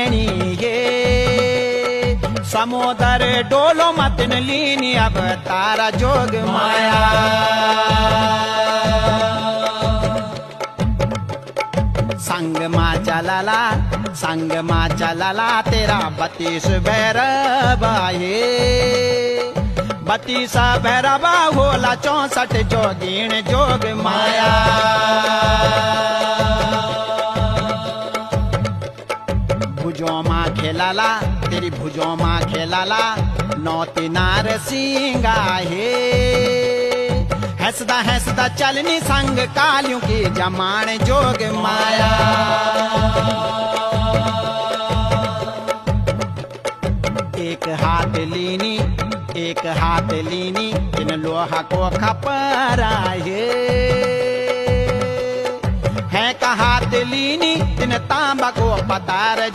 बेणी ये समुदर डोलो मतन लीनी अब तारा जोग माया संग माँ चलाला तेरा 32 भैरवा ये 32 भैरवा होला 64 जोगीण जोग माया भुजों माँ खेलाला तेरी भुजों माँ खेलाला 9 तिनार सिंगा हे हंसदा हंसदा चलनी संग कालियों की जमान जोग माया एक हाथ लीनी इन लोहा को खपरा है का हाथ लीनी इन तांबा को पतार